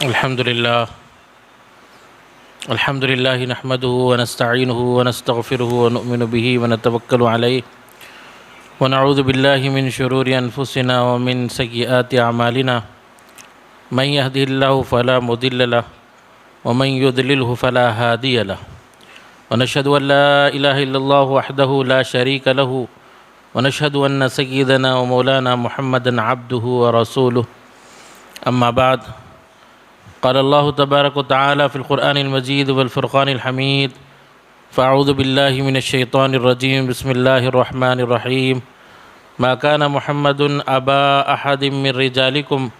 الحمد لله نحمده ونستعينه ونستغفره ونؤمن به ونتوكل عليه ونعوذ بالله من شرور أنفسنا ومن سيئات أعمالنا من يهده الله فلا مضل له ومن يضلله فلا هادي له ونشهد أن لا إله إلا الله وحده لا شريك له ونشهد أن سيدنا ومولانا محمدا عبده ورسوله أما بعد قال الله تبارك وتعالى في القرآن المجيد والفرقان الحميد فأعوذ بالله من الشيطان الرجيم بسم الله الرحمن الرحيم ما كان محمد أبا أحد من رجالكم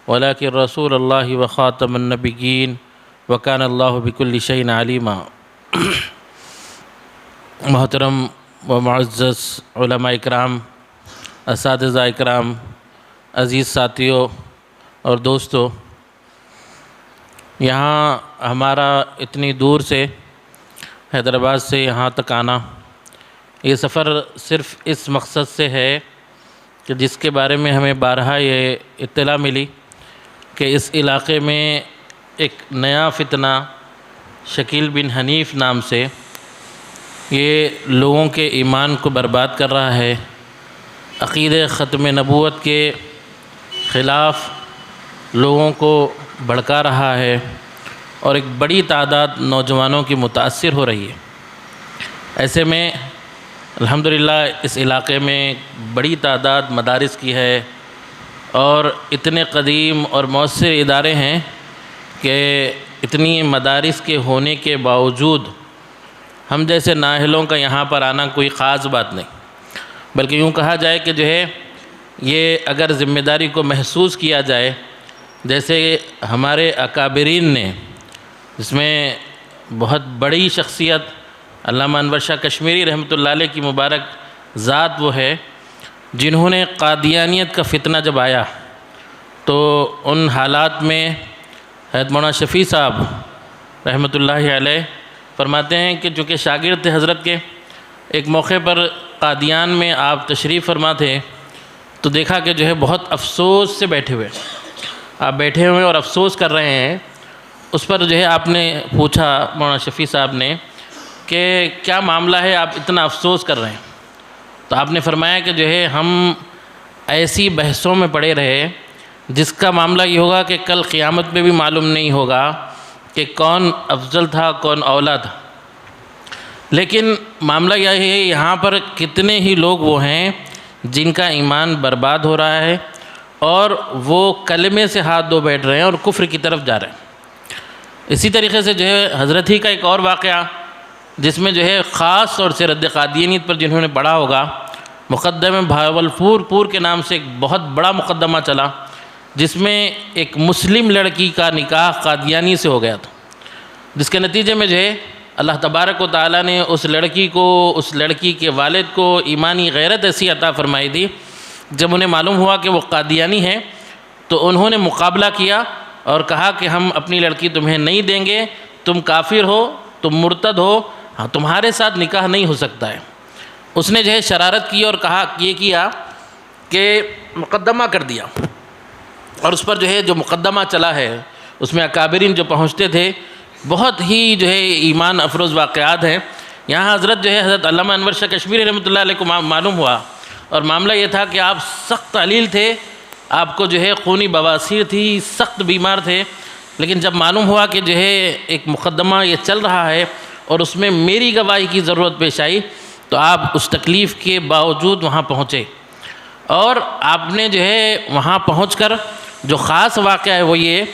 ولكن رسول الله وخاتم النبيين وكان الله بكل شيء عليما محترم و معزز علماء اکرام، اساتذہ اکرام، عزیز ساتھیوں اور دوستو، یہاں ہمارا اتنی دور سے حیدرآباد سے یہاں تک آنا، یہ سفر صرف اس مقصد سے ہے کہ جس کے بارے میں ہمیں بارہا یہ اطلاع ملی کہ اس علاقے میں ایک نیا فتنہ شکیل بن حنیف نام سے یہ لوگوں کے ایمان کو برباد کر رہا ہے، عقیدہ ختم نبوت کے خلاف لوگوں کو بھڑکا رہا ہے اور ایک بڑی تعداد نوجوانوں کی متاثر ہو رہی ہے۔ ایسے میں الحمدللہ اس علاقے میں بڑی تعداد مدارس کی ہے اور اتنے قدیم اور مؤثر ادارے ہیں کہ اتنی مدارس کے ہونے کے باوجود ہم جیسے نااہلوں کا یہاں پر آنا کوئی خاص بات نہیں، بلکہ یوں کہا جائے کہ جو ہے یہ اگر ذمہ داری کو محسوس کیا جائے، جیسے ہمارے اکابرین نے، جس میں بہت بڑی شخصیت علامہ انور شاہ کشمیری رحمۃ اللہ علیہ کی مبارک ذات وہ ہے جنہوں نے قادیانیت کا فتنہ جب آیا تو ان حالات میں حضرت مولانا شفیع صاحب رحمۃ اللہ علیہ فرماتے ہیں کہ چونکہ شاگرد تھے حضرت کے، ایک موقع پر قادیان میں آپ تشریف فرما تھے تو دیکھا کہ جو ہے بہت افسوس سے بیٹھے ہوئے، آپ بیٹھے ہوئے اور افسوس کر رہے ہیں۔ اس پر جو ہے آپ نے پوچھا مولانا شفیع صاحب نے کہ کیا معاملہ ہے، آپ اتنا افسوس کر رہے ہیں؟ تو آپ نے فرمایا کہ جو ہے ہم ایسی بحثوں میں پڑے رہے جس کا معاملہ یہ ہوگا کہ کل قیامت میں بھی معلوم نہیں ہوگا کہ کون افضل تھا کون اولا تھا۔ لیکن معاملہ یہ ہے یہاں پر کتنے ہی لوگ وہ ہیں جن کا ایمان برباد ہو رہا ہے اور وہ کلمے سے ہاتھ دھو بیٹھ رہے ہیں اور کفر کی طرف جا رہے ہیں۔ اسی طریقے سے جو ہے حضرت ہی کا ایک اور واقعہ جس میں جو ہے خاص طور سے رد قادیانیت پر جنہوں نے پڑھا ہوگا، مقدمہ بھاولپور کے نام سے ایک بہت بڑا مقدمہ چلا جس میں ایک مسلم لڑکی کا نکاح قادیانی سے ہو گیا تھا، جس کے نتیجے میں جو ہے اللہ تبارک و تعالیٰ نے اس لڑکی کے والد کو ایمانی غیرت ایسی عطا فرمائی تھی، جب انہیں معلوم ہوا کہ وہ قادیانی ہیں تو انہوں نے مقابلہ کیا اور کہا کہ ہم اپنی لڑکی تمہیں نہیں دیں گے، تم کافر ہو، تم مرتد ہو، ہاں تمہارے ساتھ نکاح نہیں ہو سکتا ہے۔ اس نے جو ہے شرارت کی اور کہا یہ کیا کہ مقدمہ کر دیا، اور اس پر جو ہے جو مقدمہ چلا ہے اس میں اکابرین جو پہنچتے تھے بہت ہی جو ہے ایمان افروز واقعات ہیں۔ یہاں حضرت جو ہے حضرت علامہ انور شاہ کشمیری رحمۃ اللہ علیہ کو معلوم ہوا، اور معاملہ یہ تھا کہ آپ سخت علیل تھے، آپ کو جو ہے خونی بواسیر تھی، سخت بیمار تھے، لیکن جب معلوم ہوا کہ جو ہے ایک مقدمہ یہ چل رہا ہے اور اس میں میری گواہی کی ضرورت پیش آئی تو آپ اس تکلیف کے باوجود وہاں پہنچے، اور آپ نے جو ہے وہاں پہنچ کر جو خاص واقعہ ہے وہ یہ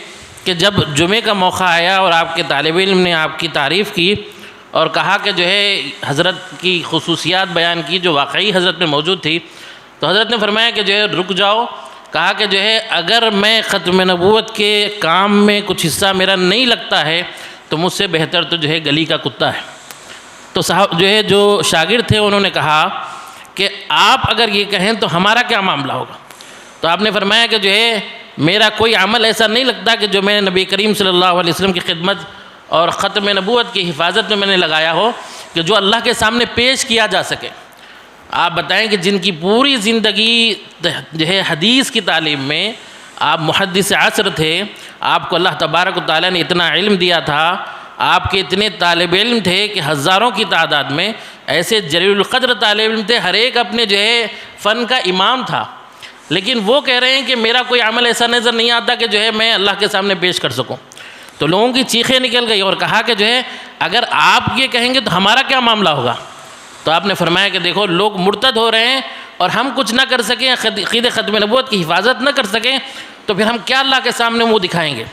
کہ جب جمعے کا موقع آیا اور آپ کے طالب علم نے آپ کی تعریف کی اور کہا کہ جو ہے حضرت کی خصوصیات بیان کی جو واقعی حضرت میں موجود تھی، تو حضرت نے فرمایا کہ جو ہے رک جاؤ، کہا کہ جو ہے اگر میں ختم نبوت کے کام میں کچھ حصہ میرا نہیں لگتا ہے تو مجھ سے بہتر تو جو ہے گلی کا کتا ہے۔ تو صاحب جو ہے جو شاگرد تھے انہوں نے کہا کہ آپ اگر یہ کہیں تو ہمارا کیا معاملہ ہوگا؟ تو آپ نے فرمایا کہ جو ہے میرا کوئی عمل ایسا نہیں لگتا کہ جو میں نبی کریم صلی اللہ علیہ وسلم کی خدمت اور ختم نبوت کی حفاظت میں نے لگایا ہو کہ جو اللہ کے سامنے پیش کیا جا سکے۔ آپ بتائیں کہ جن کی پوری زندگی جو ہے حدیث کی تعلیم میں، آپ محدث عصر تھے، آپ کو اللہ تبارک و تعالیٰ نے اتنا علم دیا تھا، آپ کے اتنے طالب علم تھے کہ ہزاروں کی تعداد میں ایسے جلیل القدر طالب علم تھے، ہر ایک اپنے جو ہے فن کا امام تھا، لیکن وہ کہہ رہے ہیں کہ میرا کوئی عمل ایسا نظر نہیں آتا کہ جو ہے میں اللہ کے سامنے پیش کر سکوں۔ تو لوگوں کی چیخیں نکل گئی اور کہا کہ جو ہے اگر آپ یہ کہیں گے تو ہمارا کیا معاملہ ہوگا؟ تو آپ نے فرمایا کہ دیکھو لوگ مرتد ہو رہے ہیں اور ہم کچھ نہ کر سکیں، عقیدہ ختم نبوت کی حفاظت نہ کر سکیں، تو پھر ہم کیا اللہ کے سامنے منہ دکھائیں گے؟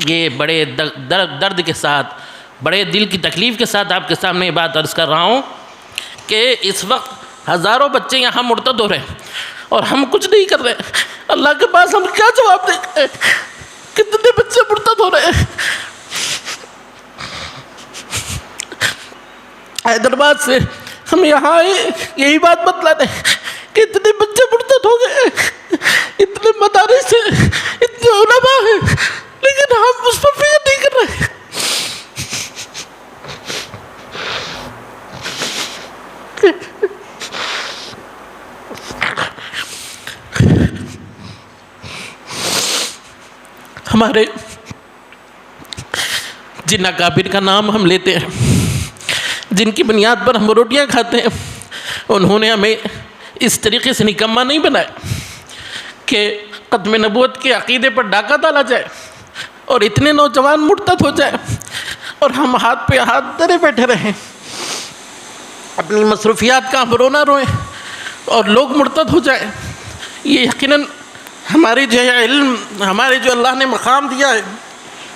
یہ بڑے درد کے ساتھ، بڑے دل کی تکلیف کے ساتھ آپ کے سامنے یہ بات عرض کر رہا ہوں کہ اس وقت ہزاروں بچے یہاں مرتد ہو رہے ہیں اور ہم کچھ نہیں کر رہے، اللہ کے پاس ہم کیا جواب دیں گے؟ کتنے بچے مرتد ہو رہے ہیں؟ حیدرآباد سے ہم یہاں آئے یہی بات بتلا دیں کہ اتنے بچے مرتد ہو گئے، اتنے مدارس ہیں، اتنے علماء ہیں، لیکن ہم اس پر فکر نہیں کر رہے۔ ہمارے جن اکابر کا نام ہم لیتے ہیں، جن کی بنیاد پر ہم روٹیاں کھاتے ہیں، انہوں نے ہمیں اس طریقے سے نکمہ نہیں بنایا کہ ختم نبوت کے عقیدے پر ڈاکہ ڈالا جائے اور اتنے نوجوان مرتد ہو جائے اور ہم ہاتھ پہ ہاتھ دھرے بیٹھے رہیں، اپنی مصروفیات کا ہم رونا روئیں اور لوگ مرتد ہو جائیں۔ یہ یقیناً ہماری جو ہے علم، ہمارے جو اللہ نے مقام دیا ہے،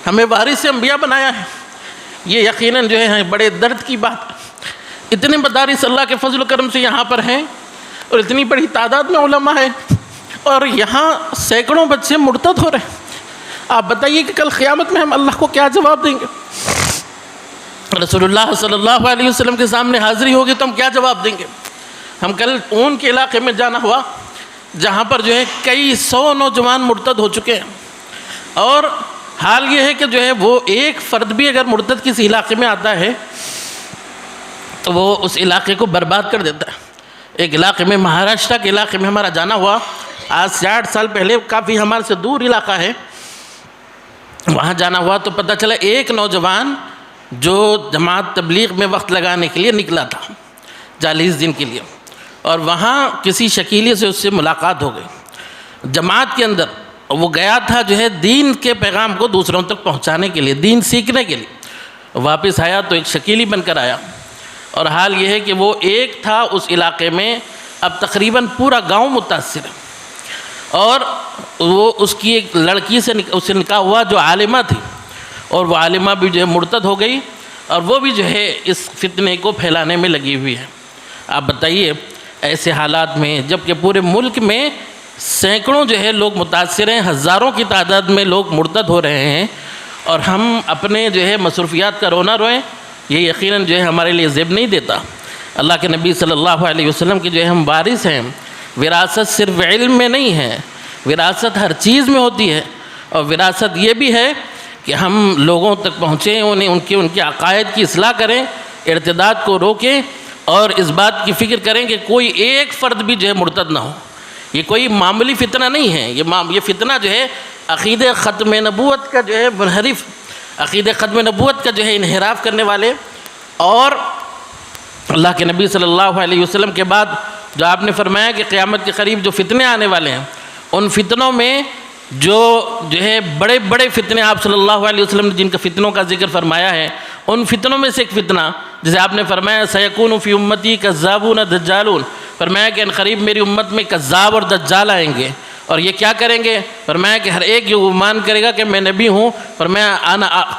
ہمیں وارث انبیاء بنایا ہے، یہ یقیناً جو ہے بڑے درد کی بات ہے۔ اتنے مدارس اللہ کے فضل و کرم سے یہاں پر ہیں اور اتنی بڑی تعداد میں علماء ہیں اور یہاں سینکڑوں بچے مرتد ہو رہے ہیں۔ آپ بتائیے کہ کل قیامت میں ہم اللہ کو کیا جواب دیں گے؟ رسول اللہ صلی اللہ علیہ وسلم کے سامنے حاضری ہوگی تو ہم کیا جواب دیں گے؟ ہم کل اون کے علاقے میں جانا ہوا جہاں پر جو ہے کئی سو نوجوان مرتد ہو چکے ہیں، اور حال یہ ہے کہ جو ہے وہ ایک فرد بھی اگر مرتد کسی علاقے میں آتا ہے تو وہ اس علاقے کو برباد کر دیتا ہے۔ ایک علاقے میں، مہاراشٹر کے علاقے میں ہمارا جانا ہوا آج سے 8 سال پہلے، کافی ہمارے سے دور علاقہ ہے، وہاں جانا ہوا تو پتہ چلا ایک نوجوان جو جماعت تبلیغ میں وقت لگانے کے لیے نکلا تھا 40 دن کے لیے، اور وہاں کسی شکیلے سے اس سے ملاقات ہو گئی جماعت کے اندر، وہ گیا تھا جو ہے دین کے پیغام کو دوسروں تک پہنچانے کے لیے، دین سیکھنے کے لیے۔ واپس آیا تو ایک شکیلی بن کر آیا، اور حال یہ ہے کہ وہ ایک تھا اس علاقے میں، اب تقریباً پورا گاؤں متاثر ہے، اور وہ اس کی ایک لڑکی سے اس سے نکاح ہوا جو عالمہ تھی، اور وہ عالمہ بھی جو ہے مرتد ہو گئی، اور وہ بھی جو ہے اس فتنے کو پھیلانے میں لگی ہوئی ہے۔ آپ بتائیے ایسے حالات میں، جبکہ پورے ملک میں سینکڑوں جو ہے لوگ متاثر ہیں، ہزاروں کی تعداد میں لوگ مرتد ہو رہے ہیں، اور ہم اپنے جو ہے مصروفیات کا رونا روئیں، یہ یقیناً جو ہے ہمارے لیے زیب نہیں دیتا۔ اللہ کے نبی صلی اللہ علیہ وسلم کے جو ہے ہم وارث ہیں۔ وراثت صرف علم میں نہیں ہے، وراثت ہر چیز میں ہوتی ہے، اور وراثت یہ بھی ہے کہ ہم لوگوں تک پہنچیں، انہیں ان کے عقائد کی اصلاح کریں، ارتداد کو روکیں، اور اس بات کی فکر کریں کہ کوئی ایک فرد بھی جو ہے مرتد نہ ہو۔ یہ کوئی معمولی فتنہ نہیں ہے، یہ فتنہ جو ہے عقیدہ ختم نبوت کا جو ہے منحرف، عقیدہ ختم نبوت کا جو ہے انحراف کرنے والے، اور اللہ کے نبی صلی اللہ علیہ وسلم کے بعد جو آپ نے فرمایا کہ قیامت کے قریب جو فتنے آنے والے ہیں، ان فتنوں میں جو ہے بڑے بڑے فتنے آپ صلی اللہ علیہ وسلم نے جن کا فتنوں کا ذکر فرمایا ہے، ان فتنوں میں سے ایک فتنہ جسے آپ نے فرمایا سیکون فی امتی کذابون دجالون، فرمایا کہ ان قریب میری امت میں کذاب اور دجال آئیں گے، اور یہ کیا کریں گے؟ فرمایا کہ ہر ایک جو گمان کرے گا کہ میں نبی ہوں، فرمایا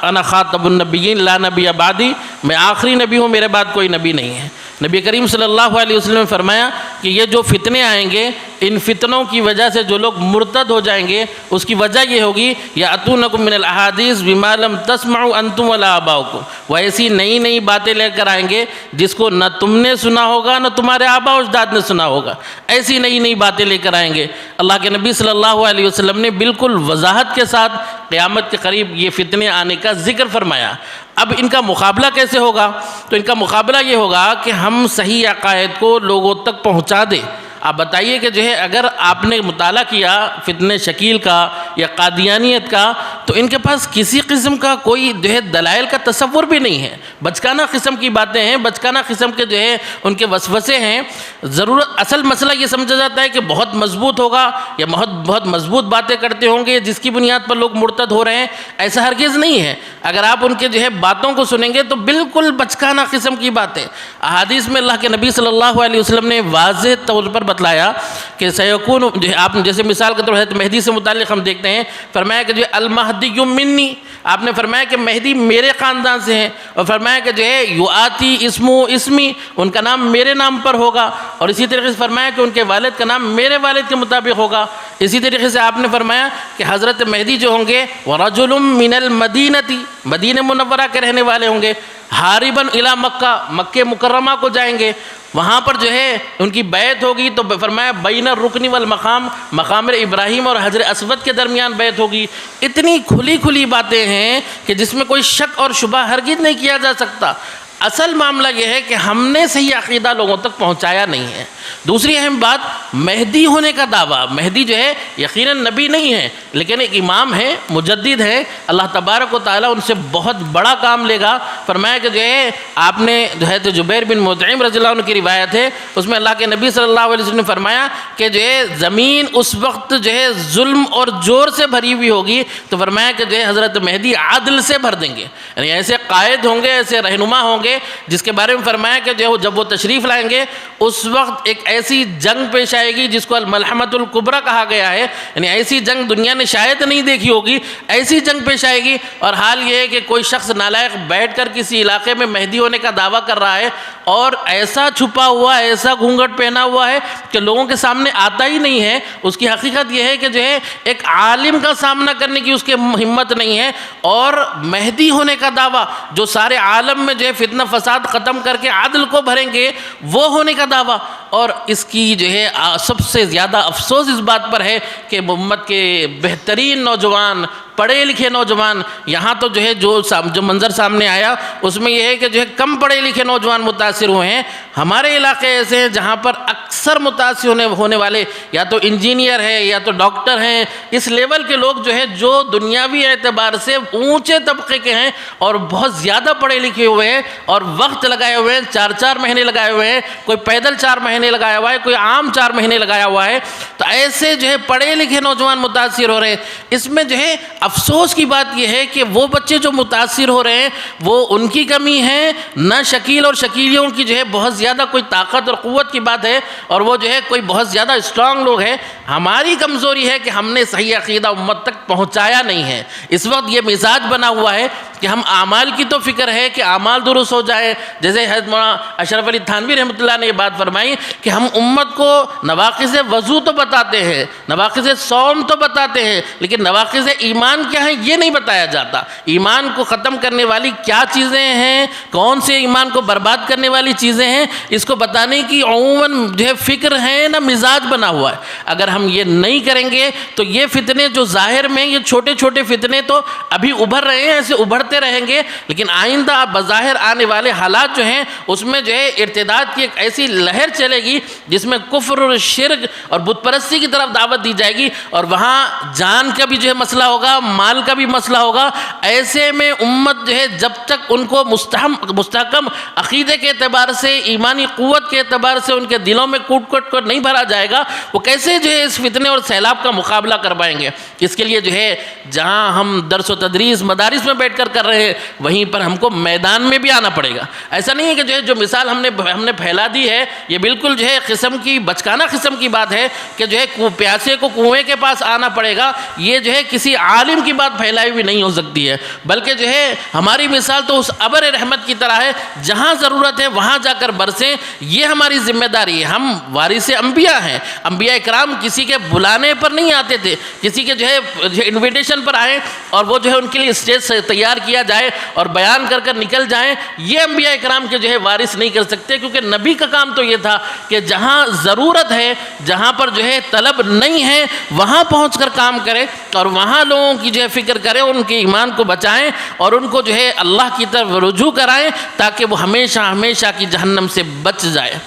انا خاتم النبیین لا نبی بعدی، میں آخری نبی ہوں، میرے بعد کوئی نبی نہیں ہے۔ نبی کریم صلی اللہ علیہ وسلم نے فرمایا کہ یہ جو فتنے آئیں گے، ان فتنوں کی وجہ سے جو لوگ مرتد ہو جائیں گے، اس کی وجہ یہ ہوگی یاتونکم من الاحادیث بما لم تسمعوا انتم ولا آباؤکم، وہ ایسی نئی نئی باتیں لے کر آئیں گے جس کو نہ تم نے سنا ہوگا نہ تمہارے آباء و اجداد نے سنا ہوگا، ایسی نئی نئی باتیں لے کر آئیں گے۔ اللہ کے نبی صلی اللہ علیہ وسلم نے بالکل وضاحت کے ساتھ قیامت کے قریب یہ فتنے آنے کا ذکر فرمایا۔ اب ان کا مقابلہ کیسے ہوگا؟ تو ان کا مقابلہ یہ ہوگا کہ ہم صحیح عقائد کو لوگوں تک پہنچا دیں، آپ بتائیے کہ جو ہے اگر آپ نے مطالعہ کیا فتنہ شکیل کا یا قادیانیت کا تو ان کے پاس کسی قسم کا کوئی جو ہے دلائل کا تصور بھی نہیں ہے، بچکانہ قسم کی باتیں ہیں، بچکانہ قسم کے جو ہے ان کے وسوسے ہیں۔ ضرورت اصل مسئلہ یہ سمجھا جاتا ہے کہ بہت مضبوط ہوگا یا بہت مضبوط باتیں کرتے ہوں گے جس کی بنیاد پر لوگ مرتد ہو رہے ہیں، ایسا ہرگز نہیں ہے۔ اگر آپ ان کے جو ہے باتوں کو سنیں گے تو بالکل بچکانہ قسم کی باتیں۔ احادیث میں اللہ کے نبی صلی اللہ علیہ وسلم نے واضح طور پر بتلایا کہ سیکون، آپ جیسے مثال کے طور پر مہدی سے متعلق ہم دیکھتے ہیں، فرمایا کہ جو المہدی منی، آپ نے فرمایا کہ مہدی میرے خاندان سے ہیں، اور فرمایا کہ جو ہے یؤتی اسمو اسمی، ان کا نام میرے نام پر ہوگا، اور اسی طریقے سے فرمایا کہ ان کے والد کا نام میرے والد کے مطابق ہوگا۔ اسی طریقے سے آپ نے فرمایا کہ حضرت مہدی جو ہوں گے ورجل من المدینتی، مدینہ منورہ کے رہنے والے ہوں گے، حاربا الی مکہ، مکہ مکرمہ کو جائیں گے، وہاں پر جو ہے ان کی بیعت ہوگی، تو فرمایا بین الرکن والمقام، مقام ابراہیم اور حجر اسود کے درمیان بیعت ہوگی۔ اتنی کھلی کھلی باتیں ہیں کہ جس میں کوئی شک اور شبہ ہرگز نہیں کیا جا سکتا۔ اصل معاملہ یہ ہے کہ ہم نے صحیح عقیدہ لوگوں تک پہنچایا نہیں ہے۔ دوسری اہم بات، مہدی ہونے کا دعویٰ، مہدی جو ہے یقیناً نبی نہیں ہے لیکن ایک امام ہے، مجدد ہے، اللہ تبارک و تعالیٰ ان سے بہت بڑا کام لے گا۔ فرمایا کہ جو ہے آپ نے جو ہے تو جبیر بن مطعم رضی اللہ عنہ کی روایت ہے، اس میں اللہ کے نبی صلی اللہ علیہ وسلم نے فرمایا کہ جو ہے زمین اس وقت جو ہے ظلم اور زور سے بھری ہوئی ہوگی، تو فرمایا کہ جو ہے حضرت مہدی عدل سے بھر دیں گے، یعنی ایسے قائد ہوں گے، ایسے رہنما ہوں گے جس کے بارے میں فرمایا کہ جو جب وہ تشریف لائیں گے اس وقت ایک ایسی جنگ پیش آئے گی جس کو الملحمۃ الکبریٰ کہا گیا ہے، یعنی ایسی جنگ دنیا نے شاید نہیں دیکھی ہوگی، ایسی جنگ پیش آئے گی۔ اور حال یہ ہے کہ کوئی شخص نالائق بیٹھ کر کسی علاقے میں مہدی ہونے کا دعویٰ کر رہا ہے اور ایسا چھپا ہوا، ایسا گھونگھٹ پہنا ہوا ہے کہ لوگوں کے سامنے آتا ہی نہیں ہے۔ اس کی حقیقت یہ ہے کہ جو ہے ایک عالم کا سامنا کرنے کی اس کے ہمت نہیں ہے، اور مہدی ہونے کا دعویٰ جو سارے عالم میں جو ہے فتنہ فساد ختم کر کے عدل کو بھریں گے، وہ ہونے کا دعویٰ۔ اور اس کی جو ہے سب سے زیادہ افسوس اس بات پر ہے کہ امت کے بہترین نوجوان، پڑھے لکھے نوجوان، یہاں تو جو ہے جو منظر سامنے آیا اس میں یہ ہے کہ جو ہے کم پڑھے لکھے نوجوان متاثر ہوئے ہیں۔ ہمارے علاقے ایسے ہیں جہاں پر اکثر متاثر ہونے والے یا تو انجینئر ہیں یا تو ڈاکٹر ہیں، اس لیول کے لوگ جو ہے جو دنیاوی اعتبار سے اونچے طبقے کے ہیں اور بہت زیادہ پڑھے لکھے ہوئے ہیں اور وقت لگائے ہوئے ہیں، 4 مہینے لگائے ہوئے ہیں، کوئی پیدل 4 مہینے لگایا ہوا ہے، کوئی عام 4 مہینے لگایا ہوا ہے، تو ایسے جو ہے پڑھے لکھے نوجوان متاثر ہو رہے ہیں۔ اس میں جو ہے افسوس کی بات یہ ہے کہ وہ بچے جو متاثر ہو رہے ہیں وہ ان کی کمی ہے، نہ شکیل اور شکیلیوں کی جو ہے بہت زیادہ کوئی طاقت اور قوت کی بات ہے، اور وہ جو ہے کوئی بہت زیادہ اسٹرانگ لوگ ہیں۔ ہماری کمزوری ہے کہ ہم نے صحیح عقیدہ امت تک پہنچایا نہیں ہے۔ اس وقت یہ مزاج بنا ہوا ہے کہ ہم اعمال کی تو فکر ہے کہ اعمال درست ہو جائے، جیسے حضرت مولانا اشرف علی تھانوی رحمۃ اللہ نے یہ بات فرمائی کہ ہم امت کو نواقض وضو تو بتاتے ہیں، نواقض صوم تو بتاتے ہیں، لیکن نواقض ایمان کیا ہیں یہ نہیں بتایا جاتا۔ ایمان کو ختم کرنے والی کیا چیزیں ہیں، کون سے ایمان کو برباد کرنے والی چیزیں ہیں، اس کو بتانے کی عموماً جو ہے فکر ہے نہ مزاج بنا ہوا ہے۔ اگر ہم یہ نہیں کریں گے تو یہ فتنے جو ظاہر میں، یہ چھوٹے چھوٹے فتنے تو ابھی ابھر رہے ہیں، ایسے ابھرتے رہیں گے، لیکن آئندہ بظاہر آنے والے حالات جو ہیں اس میں جو ہے ارتداد کی ایک ایسی لہر چلے گی جس میں کفر اور شرک اور بت پرستی کی طرف دعوت دی جائے گی، اور وہاں جان کا بھی جو ہے مسئلہ ہوگا، مال کا بھی مسئلہ ہوگا۔ ایسے میں امت جو ہے جب تک ان کو مستحکم عقیدے کے اعتبار سے، ایمانی قوت کے اعتبار سے ان کے دلوں میں کوٹ کوٹ کر نہیں بھرا جائے گا، وہ کیسے جو ہے اس فتنے اور سیلاب کا مقابلہ کر پائیں گے؟ اس کے لیے جو ہے جہاں ہم درس و تدریس مدارس میں بیٹھ کر رہے ہیں وہیں پر ہم کو میدان میں بھی آنا پڑے گا۔ ایسا نہیں ہے کہ جو ہے جو مثال ہم نے پھیلا دی ہے یہ بالکل جو ہے قسم کی بچکانہ قسم کی بات ہے کہ جو ہے پیاسے کو کنویں کے پاس آنا پڑے گا، یہ جو ہے کسی عالم کی بات پھیلائی ہوئی نہیں ہو سکتی ہے، بلکہ جو ہے ہماری مثال تو اس ابر رحمت کی طرح ہے، جہاں ضرورت ہے وہاں جا کر برسیں، یہ ہماری ذمہ داری ہے۔ ہم وارث انبیاء ہیں، انبیاء کرام کسی کے بلانے پر نہیں آتے تھے، کسی کے جو ہے انویٹیشن پر آئیں اور وہ جو ہے ان کے لیے اسٹیج سے تیار کیا جائے اور بیان کر کر نکل جائیں، یہ انبیاء کرام کے جو ہے وارث نہیں کر سکتے، کیونکہ نبی کا کام تو یہ تھا کہ جہاں ضرورت ہے، جہاں پر جو ہے طلب نہیں ہے، وہاں پہنچ کر کام کرے اور وہاں لوگوں کی جو ہے فکر کریں، ان کے ایمان کو بچائیں اور ان کو جو ہے اللہ کی طرف رجوع کرائیں تاکہ وہ ہمیشہ ہمیشہ کی جہنم سے بچ جائے۔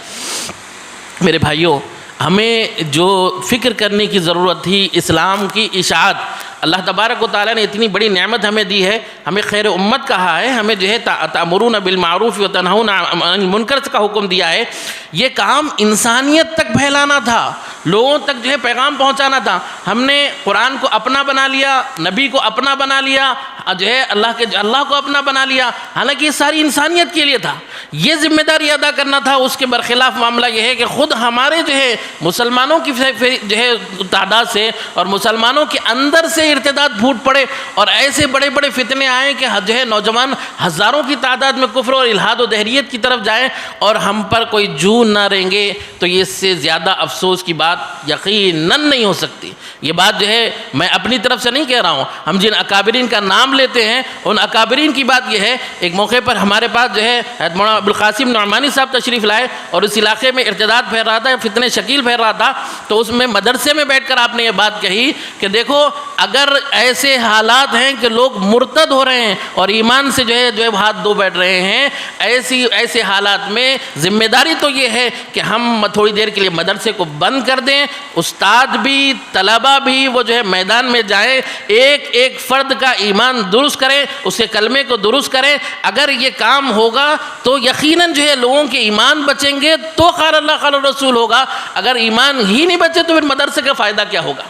میرے بھائیوں، ہمیں جو فکر کرنے کی ضرورت تھی اسلام کی اشاعت، اللہ تبارک و تعالیٰ نے اتنی بڑی نعمت ہمیں دی ہے، ہمیں خیر امت کہا ہے، ہمیں جو ہے تأمرون بالمعروف وتنہون عن المنکر کا حکم دیا ہے۔ یہ کام انسانیت تک پھیلانا تھا، لوگوں تک جو ہے پیغام پہنچانا تھا۔ ہم نے قرآن کو اپنا بنا لیا، نبی کو اپنا بنا لیا، جو ہے اللہ کو اپنا بنا لیا، حالانکہ یہ ساری انسانیت کے لیے تھا۔ یہ ذمہ داری ادا کرنا تھا۔ اس کے برخلاف معاملہ یہ ہے کہ خود ہمارے جو ہے مسلمانوں کی جو ہے تعداد سے اور مسلمانوں کے اندر سے ارتداد پھوٹ پڑے اور ایسے بڑے بڑے فتنے آئیں کہ جو ہے نوجوان ہزاروں کی تعداد میں کفر اور الحاد و دہریت کی طرف جائیں اور ہم پر کوئی جون نہ رہیں گے، تو یہ اس سے زیادہ افسوس کی بات یقیناً نہیں ہو سکتی۔ یہ بات جو ہے میں اپنی طرف سے نہیں کہہ رہا ہوں، ہم جن اکابرین کا نام لیتے ہیں ان اکابرین کی بات یہ ہے۔ ایک موقع پر ہمارے پاس جو ہے حضرت مولانا ابوالقاسم نعمانی صاحب تشریف لائے اور اس علاقے میں ارتداد پھیل رہا تھا، فتنے شکیل پھیل رہا تھا، تو اس میں مدرسے میں بیٹھ کر آپ نے یہ بات کہی کہ دیکھو اگر ایسے حالات ہیں کہ لوگ مرتد ہو رہے ہیں اور ایمان سے جو ہے ہاتھ دھو بیٹھ رہے ہیں، ایسے حالات میں ذمہ داری تو یہ ہے کہ ہم تھوڑی دیر کے لیے مدرسے کو بند کر دیں، استاد بھی طلبہ بھی وہ جو ہے میدان میں جائیں، ایک ایک فرد کا ایمان درست کریں، اس کے کلمے کو درست کریں۔ اگر یہ کام ہوگا تو یقیناً جو ہے لوگوں کے ایمان بچیں گے تو قال اللہ قال الرسول ہوگا۔ اگر ایمان ہی نہیں بچے تو پھر مدرسے کا فائدہ کیا ہوگا؟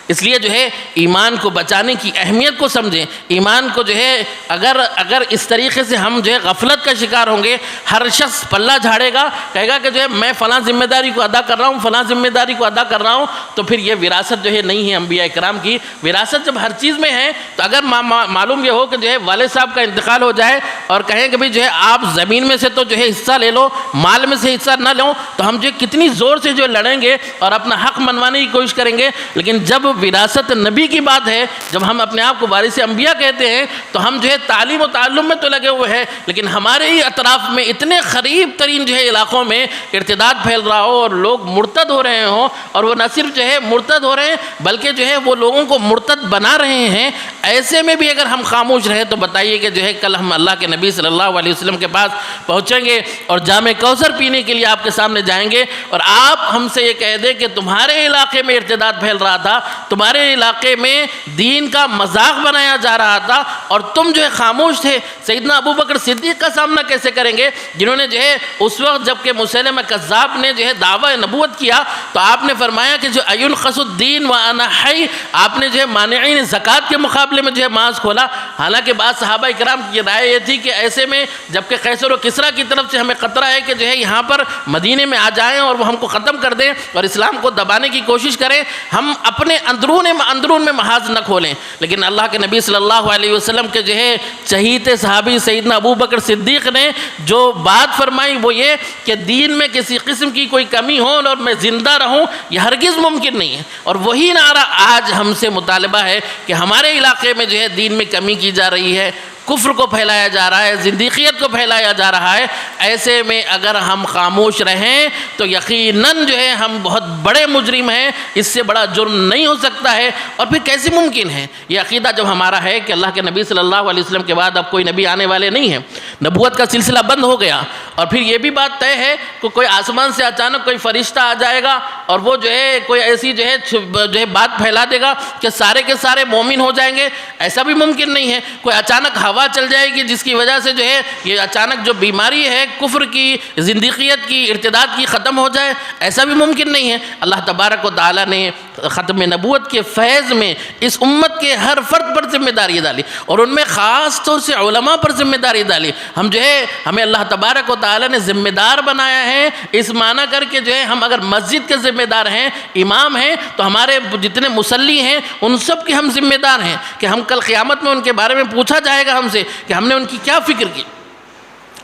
اس لیے جو ہے ایمان کو بچانے کی اہمیت کو سمجھیں۔ ایمان کو جو ہے اگر اس طریقے سے ہم جو ہے غفلت کا شکار ہوں گے، ہر شخص پلہ جھاڑے گا، کہے گا کہ جو ہے میں فلاں ذمہ داری کو ادا کر رہا ہوں، فلاں ذمہ داری کو ادا کر رہا ہوں، تو پھر یہ وراثت جو ہے نہیں ہے انبیاء کرام کی۔ وراثت جب ہر چیز میں ہے تو اگر معلوم یہ ہو کہ جو ہے والد صاحب کا انتقال ہو جائے اور کہیں کہ بھئی جو ہے آپ زمین میں سے تو جو ہے حصہ لے لو، مال میں سے حصہ نہ لو، تو ہم جو کتنی زور سے جو لڑیں گے اور اپنا حق منوانے کی کوشش کریں گے۔ لیکن جب وراثت نبی کی بات ہے، جب ہم اپنے آپ کو وارث انبیاء کہتے ہیں، تو ہم جو ہے تعلیم و تعلم میں تو لگے ہوئے ہیں، لیکن ہمارے ہی اطراف میں اتنے قریب ترین جو ہے علاقوں میں ارتداد پھیل رہا ہو اور لوگ مرتد ہو رہے ہوں، اور وہ نہ صرف جو ہے مرتد ہو رہے ہیں بلکہ جو ہے وہ لوگوں کو مرتد بنا رہے ہیں، ایسے میں بھی اگر ہم خاموش رہے تو بتائیے کہ جو ہے کل ہم اللہ کے نبی صلی اللہ علیہ وسلم کے پاس پہنچیں گے اور جام کوثر پینے کے لیے آپ کے سامنے جائیں گے اور آپ ہم سے یہ کہہ دیں کہ تمہارے علاقے میں ارتداد پھیل رہا تھا، تمہارے علاقے میں دین کا مذاق بنایا جا رہا تھا اور تم جو ہے خاموش تھے۔ سیدنا ابو بکر صدیق کا سامنا کیسے کریں گے جنہوں نے جو ہے اس وقت جب کہ مسیلمہ کذاب نے جو ہے دعویٰ نبوت کیا تو آپ نے فرمایا کہ جو اینقص الدین وانا حی، آپ نے جو ہے مانعین زکوٰۃ کے مقابلے میں جو ہے ماس کھولا۔ حالانکہ بعض صحابہ کرام کی رائے یہ تھی کہ ایسے میں جبکہ قیصر و کسریٰ کی طرف سے ہمیں خطرہ ہے کہ جو ہے یہاں پر مدینے میں آ جائیں اور وہ ہم کو ختم کر دیں اور اسلام کو دبانے کی کوشش کریں، ہم اپنے اندرون میں محاذ نہ کھولیں۔ لیکن اللہ کے نبی صلی اللہ علیہ وسلم کے جو ہے چہیتے صحابی سیدنا ابو بکر صدیق نے جو بات فرمائی وہ یہ کہ دین میں کسی قسم کی کوئی کمی ہو اور میں زندہ رہوں، یہ ہرگز ممکن نہیں ہے۔ اور وہی نعرہ آج ہم سے مطالبہ ہے کہ ہمارے علاقے میں جو ہے دین میں کمی کی جا رہی ہے، کفر کو پھیلایا جا رہا ہے، زندیقیت کو پھیلایا جا رہا ہے، ایسے میں اگر ہم خاموش رہیں تو یقیناً جو ہے ہم بہت بڑے مجرم ہیں، اس سے بڑا جرم نہیں ہو سکتا ہے۔ اور پھر کیسے ممکن ہے یہ عقیدہ جب ہمارا ہے کہ اللہ کے نبی صلی اللہ علیہ وسلم کے بعد اب کوئی نبی آنے والے نہیں ہیں، نبوت کا سلسلہ بند ہو گیا، اور پھر یہ بھی بات طے ہے کہ کوئی آسمان سے اچانک کوئی فرشتہ آ جائے گا اور وہ جو ہے کوئی ایسی جو ہے بات پھیلا دے گا کہ سارے کے سارے مومن ہو جائیں گے، ایسا بھی ممکن نہیں ہے۔ کوئی اچانک ہوا چل جائے گی جس کی وجہ سے جو ہے یہ اچانک جو بیماری ہے کفر کی، زندیقیت کی، ارتداد کی ختم ہو جائے، ایسا بھی ممکن نہیں ہے۔ اللہ تبارک و تعالیٰ نے ختم نبوت کے فیض میں اس امت کے ہر فرد پر ذمہ داری ڈالی اور ان میں خاص طور سے علماء پر ذمہ داری ڈالی۔ ہم جو ہے ہمیں اللہ تبارک و تعالیٰ نے ذمہ دار بنایا ہے، اس معنی کر کے جو ہے ہم اگر مسجد کے ذمہ دار ہیں، امام ہیں، تو ہمارے جتنے مصلی ہیں ان سب کے ہم ذمہ دار ہیں کہ ہم کل قیامت میں ان کے بارے میں پوچھا جائے گا ہم سے کہ ہم نے ان کی کیا فکر کی۔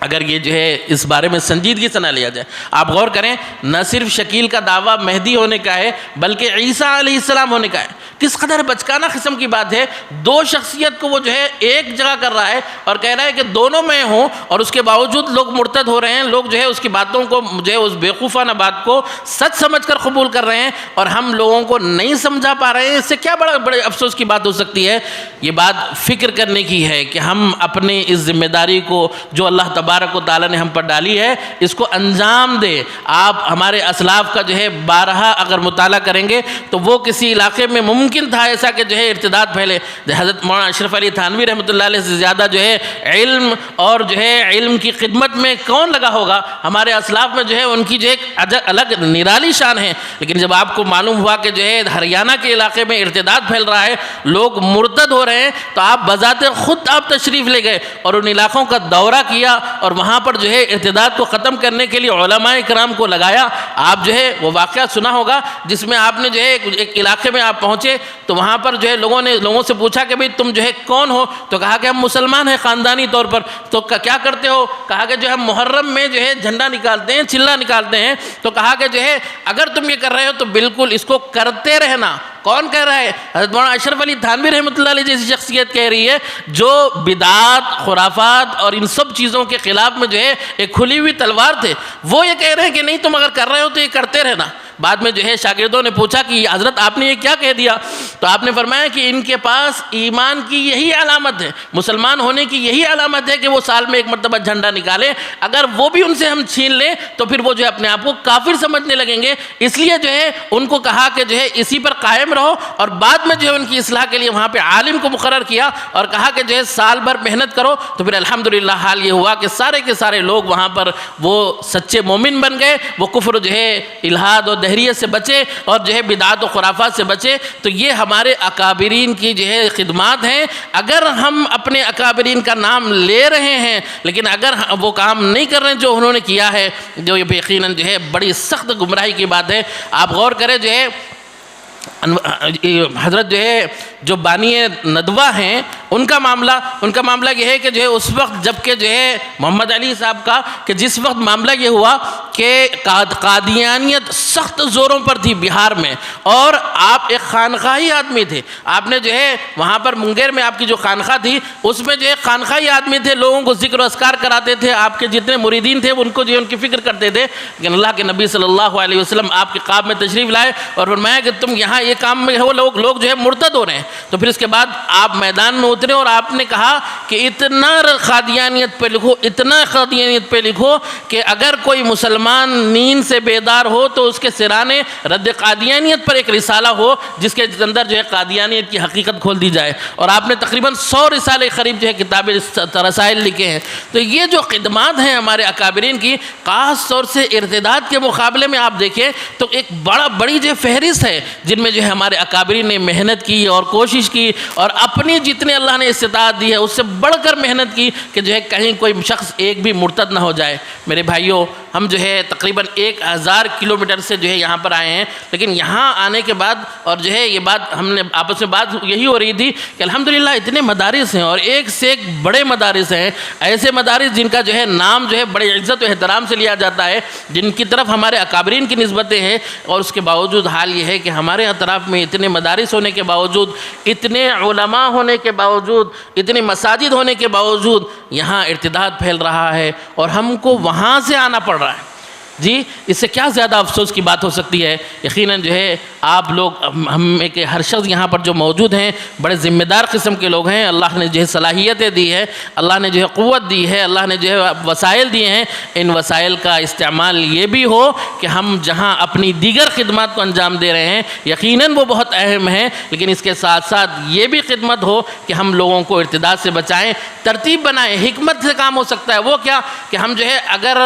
اگر یہ جو ہے اس بارے میں سنجیدگی سے نہ لیا جائے، آپ غور کریں، نہ صرف شکیل کا دعویٰ مہدی ہونے کا ہے بلکہ عیسیٰ علیہ السلام ہونے کا ہے۔ کس قدر بچکانہ قسم کی بات ہے، دو شخصیت کو وہ جو ہے ایک جگہ کر رہا ہے اور کہہ رہا ہے کہ دونوں میں ہوں، اور اس کے باوجود لوگ مرتد ہو رہے ہیں، لوگ جو ہے اس کی باتوں کو جو ہے اس بیوقوفانہ بات کو سچ سمجھ کر قبول کر رہے ہیں اور ہم لوگوں کو نہیں سمجھا پا رہے ہیں۔ اس سے کیا بڑے افسوس کی بات ہو سکتی ہے؟ یہ بات فکر کرنے کی ہے کہ ہم اپنے اس ذمہ داری کو جو اللہ تبارک تبارک و تعالیٰ نے ہم پر ڈالی ہے اس کو انجام دے۔ آپ ہمارے اسلاف کا جو ہے بارہا اگر مطالعہ کریں گے تو وہ کسی علاقے میں ممکن تھا ایسا کہ جو ہے ارتداد پھیلے۔ حضرت مولانا اشرف علی تھانوی رحمۃ اللہ علیہ سے زیادہ جو ہے علم اور جو ہے علم کی خدمت میں کون لگا ہوگا؟ ہمارے اسلاف میں جو ہے ان کی جو ایک الگ نرالی شان ہے، لیکن جب آپ کو معلوم ہوا کہ جو ہے ہریانہ کے علاقے میں ارتداد پھیل رہا ہے، لوگ مرتد ہو رہے ہیں، تو آپ بذات خود آپ تشریف لے گئے اور ان علاقوں کا دورہ کیا اور وہاں پر جو ہے ارتداد کو ختم کرنے کے لیے علماء کرام کو لگایا۔ آپ جو ہے وہ واقعہ سنا ہوگا جس میں آپ نے جو ہے ایک علاقے میں آپ پہنچے تو وہاں پر جو ہے لوگوں سے پوچھا کہ بھئی تم جو ہے کون ہو؟ تو کہا کہ ہم مسلمان ہیں خاندانی طور پر۔ تو کیا کرتے ہو؟ کہا کہ جو ہم محرم میں جو ہے جھنڈا نکالتے ہیں، چلا نکالتے ہیں۔ تو کہا کہ جو ہے اگر تم یہ کر رہے ہو تو بالکل اس کو کرتے رہنا۔ کون کہہ رہا ہے؟ حضرت مولانا اشرف علی تھانوی رحمۃ اللہ علیہ جیسی شخصیت کہہ رہی ہے جو بدعات، خرافات اور ان سب چیزوں کے خلاف میں جو ہے ایک کھلی ہوئی تلوار تھے، وہ یہ کہہ رہے ہیں کہ نہیں تم اگر کر رہے ہو تو یہ کرتے رہنا۔ بعد میں جو ہے شاگردوں نے پوچھا کہ حضرت آپ نے یہ کیا کہہ دیا؟ تو آپ نے فرمایا کہ ان کے پاس ایمان کی یہی علامت ہے، مسلمان ہونے کی یہی علامت ہے کہ وہ سال میں ایک مرتبہ جھنڈا نکالے۔ اگر وہ بھی ان سے ہم چھین لیں تو پھر وہ جو ہے اپنے آپ کو کافر سمجھنے لگیں گے۔ اس لیے جو ہے ان کو کہا کہ جو ہے اسی پر قائم رہو، اور بعد میں جو ہے ان کی اصلاح کے لیے وہاں پہ عالم کو مقرر کیا اور کہا کہ جو ہے سال بھر محنت کرو۔ تو پھر الحمدللہ حال یہ ہوا کہ سارے کے سارے لوگ وہاں پر وہ سچے مومن بن گئے، وہ کفر جو ہے الحاد اور دہریت سے بچے اور جو ہے بدعات و خرافات سے بچے۔ تو یہ ہمارے اکابرین کی جو ہے خدمات ہیں۔ اگر ہم اپنے اکابرین کا نام لے رہے ہیں لیکن اگر وہ کام نہیں کر رہے ہیں جو انہوں نے کیا ہے، جو یہ یقیناً جو ہے بڑی سخت گمراہی کی بات ہے۔ آپ غور کریں جو ہے حضرت جو ہے جو بانی ندوہ ہیں ان کا معاملہ یہ ہے کہ جو ہے اس وقت جب کہ جو ہے محمد علی صاحب کا کہ جس وقت معاملہ یہ ہوا کہ قادیانیت سخت زوروں پر تھی بہار میں، اور آپ ایک خانقاہی آدمی تھے، آپ نے جو ہے وہاں پر منگیر میں آپ کی جو خانقاہ تھی اس میں جو ہے خانقاہی آدمی تھے، لوگوں کو ذکر و اذکار کراتے تھے، آپ کے جتنے مریدین تھے ان کو جو ہے ان کی فکر کرتے تھے۔ لیکن اللہ کے نبی صلی اللہ علیہ وسلم آپ کے خواب میں تشریف لائے اور فرمایا کہ تم یہاں یہ کام میں ہو، لوگ جو ہے مرتد ہو رہے ہیں۔ تو پھر اس کے بعد آپ میدان میں اترے اور آپ نے کہا کہ اتنا قادیانیت پہ لکھو کہ اگر کوئی مسلمان نیند سے بیدار ہو تو اس کے سرانے رد قادیانیت پر ایک رسالہ ہو جس کے اندر جو ہے قادیانیت کی حقیقت کھول دی جائے۔ اور آپ نے تقریباً 100 رسالے قریب جو ہے کتابیں رسائل لکھے ہیں۔ تو یہ جو خدمات ہیں ہمارے اکابرین کی، خاص طور سے ارتداد کے مقابلے میں آپ دیکھیں تو ایک بڑی جو فہرست ہے جن میں جو ہے ہمارے اکابرین نے محنت کی اور کوشش کی اور اپنی جتنے اللہ نے استطاعت دی ہے اس سے بڑھ کر محنت کی کہ جو ہے کہیں کوئی شخص ایک بھی مرتد نہ ہو جائے۔ میرے بھائیوں، ہم جو ہے تقریباً 1000 کلومیٹر سے جو ہے یہاں پر آئے ہیں، لیکن یہاں آنے کے بعد اور جو ہے یہ بات ہم نے آپس میں بات یہی ہو رہی تھی کہ الحمدللہ اتنے مدارس ہیں اور ایک سے ایک بڑے مدارس ہیں، ایسے مدارس جن کا جو ہے نام جو ہے بڑے عزت و احترام سے لیا جاتا ہے، جن کی طرف ہمارے اکابرین کی نسبتیں ہیں، اور اس کے باوجود حال یہ ہے کہ ہمارے اطراف میں اتنے مدارس ہونے کے باوجود، اتنے علماء ہونے کے باوجود، اتنی مساجد ہونے کے باوجود یہاں ارتداد پھیل رہا ہے اور ہم کو وہاں سے آنا پڑ رہا ہے۔ جی اس سے کیا زیادہ افسوس کی بات ہو سکتی ہے؟ یقیناً جو ہے آپ لوگ ہم میں کہ ہر شخص یہاں پر جو موجود ہیں بڑے ذمہ دار قسم کے لوگ ہیں، اللہ نے جو ہے صلاحیتیں دی ہے، اللہ نے جو ہے قوت دی ہے، اللہ نے جو ہے وسائل دیے ہیں، ان وسائل کا استعمال یہ بھی ہو کہ ہم جہاں اپنی دیگر خدمات کو انجام دے رہے ہیں یقیناً وہ بہت اہم ہیں، لیکن اس کے ساتھ ساتھ یہ بھی خدمت ہو کہ ہم لوگوں کو ارتداد سے بچائیں، ترتیب بنائیں۔ حکمت سے کام ہو سکتا ہے، وہ کیا کہ ہم جو ہے اگر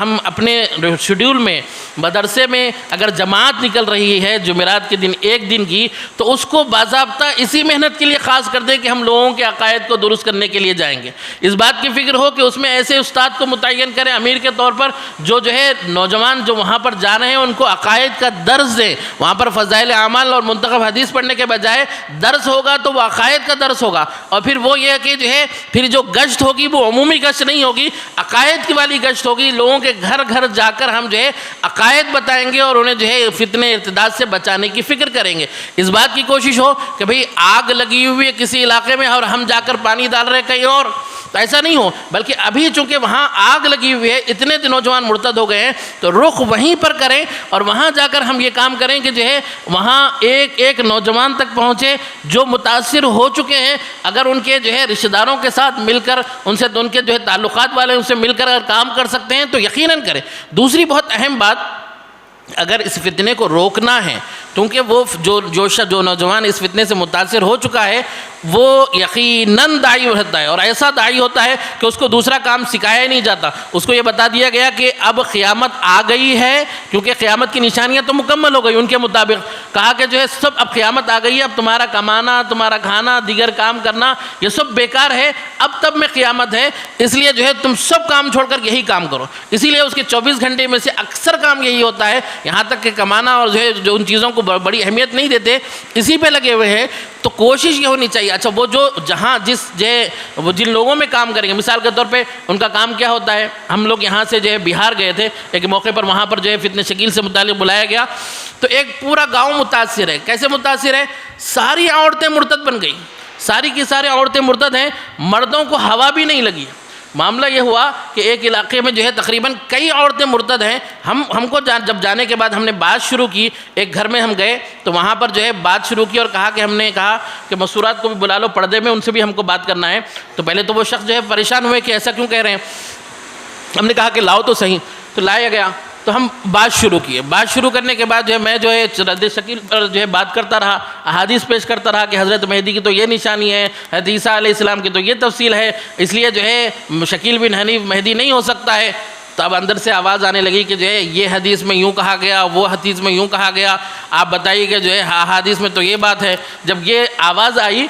ہم اپنے شیڈیول میں مدرسے میں اگر جماعت نکل رہی ہے جمعرات کے دن ایک دن کی، تو اس کو باضابطہ اسی محنت کے لیے خاص کر دیں کہ ہم لوگوں کے عقائد کو درست کرنے کے لیے جائیں گے۔ اس بات کی فکر ہو کہ اس میں ایسے استاد کو متعین کریں امیر کے طور پر جو ہے نوجوان جو وہاں پر جا رہے ہیں ان کو عقائد کا درس دیں۔ وہاں پر فضائل اعمال اور منتخب حدیث پڑھنے کے بجائے درس ہوگا تو وہ عقائد کا درس ہوگا، اور پھر وہ یہ کہ جو ہے پھر جو گشت ہوگی وہ عمومی گشت نہیں ہوگی، عقائد کی والی گشت ہوگی، لوگوں کے گھر گھر جا کر ہم جو ہے عقائد بتائیں گے اور انہیں جو ہے فتنے ارتداد سے بچانے کی فکر کریں گے۔ اس بات کی کوشش ہو کہ بھئی آگ لگی ہوئی ہے کسی علاقے میں اور ہم جا کر پانی ڈال رہے کہیں اور، تو ایسا نہیں ہو، بلکہ ابھی چونکہ وہاں آگ لگی ہوئی ہے، اتنے نوجوان مرتد ہو گئے ہیں، تو رخ وہیں پر کریں اور وہاں جا کر ہم یہ کام کریں کہ جو ہے وہاں ایک ایک نوجوان تک پہنچے جو متاثر ہو چکے ہیں، اگر ان کے جو ہے رشتہ داروں کے ساتھ مل کر ان سے ان کے جو ہے تعلقات والے ان سے مل کر اگر کام کر سکتے ہیں تو یقیناً کریں۔ دوسری بہت اہم بات، اگر اس فتنے کو روکنا ہے، کیونکہ وہ جو نوجوان اس فتنے سے متاثر ہو چکا ہے وہ یقیناً داعی ہوتا ہے، اور ایسا داعی ہوتا ہے کہ اس کو دوسرا کام سکھایا ہی نہیں جاتا، اس کو یہ بتا دیا گیا کہ اب قیامت آ گئی ہے، کیونکہ قیامت کی نشانیاں تو مکمل ہو گئی ان کے مطابق، کہا کہ جو ہے سب اب قیامت آ گئی ہے، اب تمہارا کمانا، تمہارا کھانا، دیگر کام کرنا یہ سب بیکار ہے، اب تب میں قیامت ہے، اس لیے جو ہے تم سب کام چھوڑ کر یہی کام کرو۔ اسی لیے اس کے 24 گھنٹے میں سے اکثر کام یہی ہوتا ہے، یہاں تک کہ کمانا اور جو ہے جو ان چیزوں کو بڑی اہمیت نہیں دیتے، اسی پہ لگے ہوئے ہیں۔ تو کوشش یہ ہونی چاہیے، اچھا وہ جو جہاں وہ جن لوگوں میں کام کریں گے، مثال کے طور پہ ان کا کام کیا ہوتا ہے، ہم لوگ یہاں سے جو ہے بہار گئے تھے ایک موقع پر، وہاں پر جو ہے فتنہ شکیل سے متعلق بلایا گیا، تو ایک پورا گاؤں متاثر ہے۔ کیسے متاثر ہے؟ ساری عورتیں مرتد بن گئیں، ساری کی ساری عورتیں مرتد ہیں، مردوں کو ہوا بھی نہیں لگی۔ معاملہ یہ ہوا کہ ایک علاقے میں جو ہے تقریباً کئی عورتیں مرتد ہیں، ہم کو جب جانے کے بعد ہم نے بات شروع کی، ایک گھر میں ہم گئے تو وہاں پر جو ہے بات شروع کی اور کہا کہ ہم نے کہا کہ مسورات کو بھی بلا لو پردے میں، ان سے بھی ہم کو بات کرنا ہے۔ تو پہلے تو وہ شخص جو ہے پریشان ہوئے کہ ایسا کیوں کہہ رہے ہیں، ہم نے کہا کہ لاؤ تو صحیح، تو لایا گیا، تو ہم بات شروع کیے۔ بات شروع کرنے کے بعد جو ہے میں جو ہے رد شکیل پر جو ہے بات کرتا رہا، احادیث پیش کرتا رہا کہ حضرت مہدی کی تو یہ نشانی ہے، حضرت عیسیٰ علیہ السلام کی تو یہ تفصیل ہے، اس لیے جو ہے شکیل بن حنیف مہدی نہیں ہو سکتا ہے۔ تو اب اندر سے آواز آنے لگی کہ جو ہے یہ حدیث میں یوں کہا گیا، وہ حدیث میں یوں کہا گیا، آپ بتائیے کہ جو ہے احادیث میں تو یہ بات ہے۔ جب یہ آواز آئی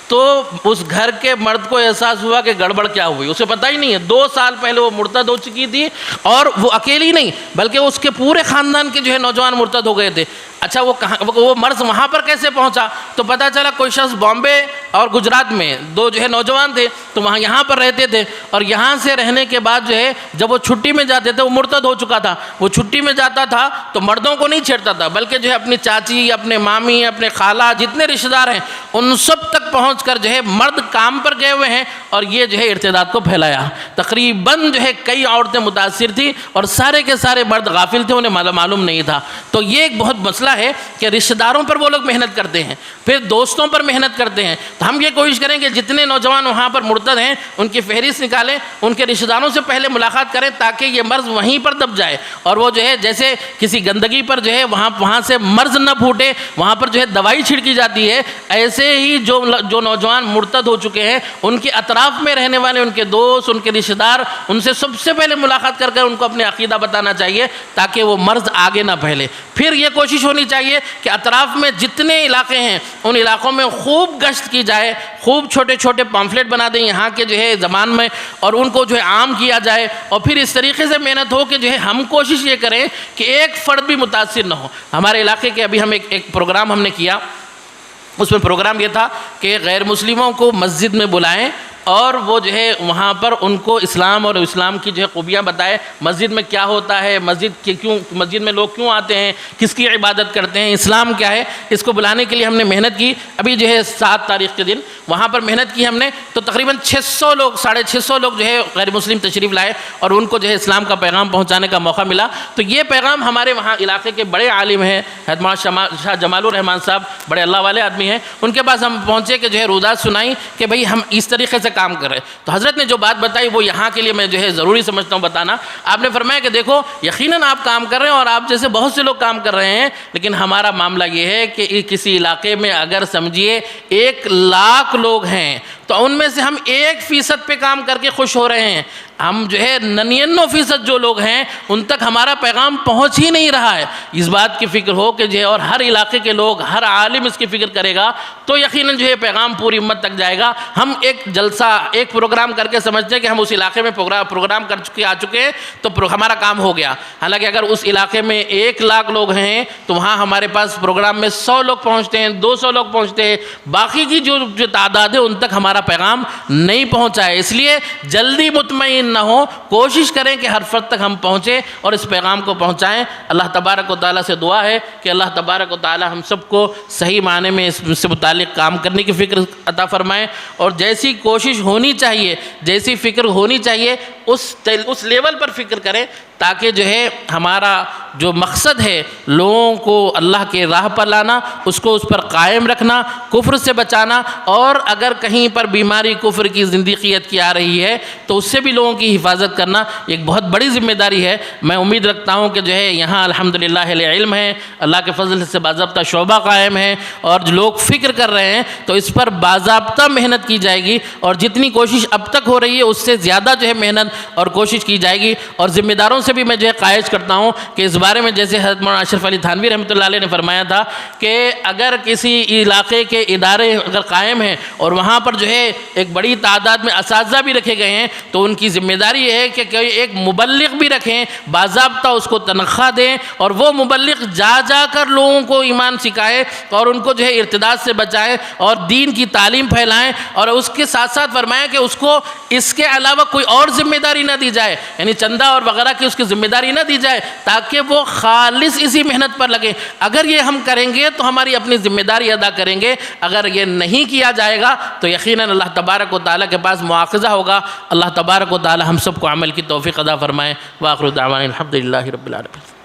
تو اس گھر کے مرد کو احساس ہوا کہ گڑبڑ کیا ہوئی، اسے پتہ ہی نہیں ہے 2 سال پہلے وہ مرتد ہو چکی تھی، اور وہ اکیلی نہیں بلکہ اس کے پورے خاندان کے جو ہے نوجوان مرتد ہو گئے تھے۔ اچھا وہ مرض وہاں پر کیسے پہنچا؟ تو پتہ چلا کوئی شخص بامبے اور گجرات میں 2 جو ہے نوجوان تھے، تو یہاں پر رہتے تھے، اور یہاں سے رہنے کے بعد جو ہے جب وہ چھٹی میں جاتے تھے، وہ مرتد ہو چکا تھا، وہ چھٹی میں جاتا تھا تو مردوں کو نہیں چھیڑتا تھا، بلکہ جو ہے اپنی چاچی، اپنے مامی، اپنے خالہ، جتنے رشتہ دار ہیں ان سب تک پہنچ کر جو ہے مرد کام پر گئے ہوئے ہیں، اور یہ جو ہے ارتداد کو پھیلایا۔ تقریباً جو ہے کئی عورتیں متاثر تھیں اور سارے کے سارے مرد غافل تھے، انہیں معلوم نہیں تھا۔ تو یہ ایک بہت مسئلہ ہے کہ رشتہ داروں پر وہ لوگ محنت کرتے ہیں، پھر دوستوں پر محنت کرتے ہیں۔ تو ہم یہ کوشش کریں کہ جتنے نوجوان وہاں پر مرتد ہیں ان کی فہرست نکالیں، ان کے رشتہ داروں سے پہلے ملاقات کریں تاکہ یہ مرض وہیں پر دب جائے، اور وہ جو ہے جیسے کسی گندگی پر جو ہے وہاں سے مرض نہ پھوٹے، وہاں پر جو ہے دوائی چھڑکی جاتی ہے، ایسے ہی جو نوجوان مرتد ہو چکے ہیں ان کے اطراف میں رہنے والے ان کے دوست، ان کے رشتہ دار، ان سے سب سے پہلے ملاقات کر ان کو اپنے عقیدہ بتانا چاہیے تاکہ وہ مرض آگے نہ پھیلے۔ پھر یہ کوشش ہونی چاہیے کہ اطراف میں جتنے علاقے ہیں ان علاقوں میں خوب گشت کی جائے، خوب چھوٹے چھوٹے پامفلیٹ بنا دیں یہاں کے جو ہے زبان میں، اور ان کو جو ہے عام کیا جائے، اور پھر اس طریقے سے محنت ہو کہ جو ہے ہم کوشش یہ کریں کہ ایک فرد بھی متاثر نہ ہو۔ ہمارے علاقے کے ابھی ہم ایک پروگرام ہم نے کیا، اس میں پروگرام یہ تھا کہ غیر مسلموں کو مسجد میں بلائیں اور وہ جو ہے وہاں پر ان کو اسلام اور اسلام کی جو ہے خوبیاں بتائے، مسجد میں کیا ہوتا ہے، مسجد میں لوگ کیوں آتے ہیں، کس کی عبادت کرتے ہیں، اسلام کیا ہے۔ اس کو بلانے کے لیے ہم نے محنت کی، ابھی جو ہے 7 تاریخ کے دن وہاں پر محنت کی ہم نے، تو تقریباً 600 لوگ 650 لوگ جو ہے غیر مسلم تشریف لائے اور ان کو جو ہے اسلام کا پیغام پہنچانے کا موقع ملا۔ تو یہ پیغام ہمارے وہاں علاقے کے بڑے عالم ہیں، حضرت شاہ جمال الرحمان صاحب، بڑے اللہ والے آدمی ہیں، ان کے پاس ہم پہنچے کہ جو ہے روزات سنائی کہ بھئی ہم اس طریقے سے کام کر رہے ہیں۔ تو حضرت نے جو بات بتائی وہ یہاں کے لیے میں جو ہے ضروری سمجھتا ہوں بتانا۔ آپ نے فرمایا کہ دیکھو یقیناً آپ کام کر رہے ہیں اور آپ جیسے بہت سے لوگ کام کر رہے ہیں، لیکن ہمارا معاملہ یہ ہے کہ کسی علاقے میں اگر سمجھیے 1 لاکھ لوگ ہیں تو ان میں سے ہم 1% پہ کام کر کے خوش ہو رہے ہیں، ہم جو ہے 99% جو لوگ ہیں ان تک ہمارا پیغام پہنچ ہی نہیں رہا ہے۔ اس بات کی فکر ہو کہ جو ہے اور ہر علاقے کے لوگ، ہر عالم اس کی فکر کرے گا تو یقیناً جو ہے پیغام پوری امت تک جائے گا۔ ہم ایک جلسہ، ایک پروگرام کر کے سمجھتے ہیں کہ ہم اس علاقے میں پروگرام کر چکے آ چکے ہیں تو ہمارا کام ہو گیا، حالانکہ اگر اس علاقے میں 1 لاکھ لوگ ہیں تو وہاں ہمارے پاس پروگرام میں 100 لوگ پہنچتے ہیں، 200 لوگ پہنچتے ہیں، باقی کی جو تعداد ہے ان تک ہمارا ہمارا پیغام نہیں پہنچا ہے. اس لیے جلدی مطمئن نہ ہو, کوشش کریں کہ ہر فرد تک ہم پہنچیں اور اس پیغام کو پہنچائیں. اللہ تبارک و تعالیٰ سے دعا ہے کہ اللہ تبارک و تعالیٰ ہم سب کو صحیح معنی میں اس سے متعلق کام کرنے کی فکر عطا فرمائیں, اور جیسی کوشش ہونی چاہیے, جیسی فکر ہونی چاہیے اس لیول پر فکر کریں, تاکہ جو ہے ہمارا جو مقصد ہے لوگوں کو اللہ کے راہ پر لانا, اس کو اس پر قائم رکھنا, کفر سے بچانا, اور اگر کہیں پر بیماری کفر کی زندگیت کی آ رہی ہے تو اس سے بھی لوگوں کی حفاظت کرنا ایک بہت بڑی ذمہ داری ہے. میں امید رکھتا ہوں کہ جو ہے یہاں الحمدللہ اہل علم ہے, اللہ کے فضل سے باضابطہ شعبہ قائم ہے, اور جو لوگ فکر کر رہے ہیں تو اس پر باضابطہ محنت کی جائے گی, اور جتنی کوشش اب تک ہو رہی ہے اس سے زیادہ جو ہے محنت اور کوشش کی جائے گی. اور ذمہ داروں سے بھی میں جو ہے خواہش کرتا ہوں کہ اس بارے میں جیسے حضرت مولانا اشرف علی تھانوی رحمۃ اللہ علیہ نے فرمایا تھا کہ اگر کسی علاقے کے ادارے اگر قائم ہیں اور وہاں پر جو ہے ایک بڑی تعداد میں اساتذہ بھی رکھے گئے ہیں, تو ان کی ذمہ داری یہ ہے کہ کوئی ایک مبلغ بھی رکھیں, باضابطہ اس کو تنخواہ دیں, اور وہ مبلغ جا کر لوگوں کو ایمان سکھائے اور ان کو جو ہے ارتداد سے بچائے اور دین کی تعلیم پھیلائیں. اور اس کے ساتھ ساتھ فرمایا کہ اس کو اس کے علاوہ کوئی اور ذمہ داری نہ دی جائے, یعنی چندہ اور وغیرہ کی اس کی ذمہ داری نہ دی جائے, تاکہ وہ خالص اسی محنت پر لگے. اگر یہ ہم کریں گے تو ہماری اپنی ذمہ داری ادا کریں گے, اگر یہ نہیں کیا جائے گا تو یقیناً اللہ تبارک و تعالیٰ کے پاس مواخذہ ہوگا. اللہ تبارک و تعالیٰ ہم سب کو عمل کی توفیق عطا فرمائے. وآخر دعوانا الحمدللہ رب العالمین.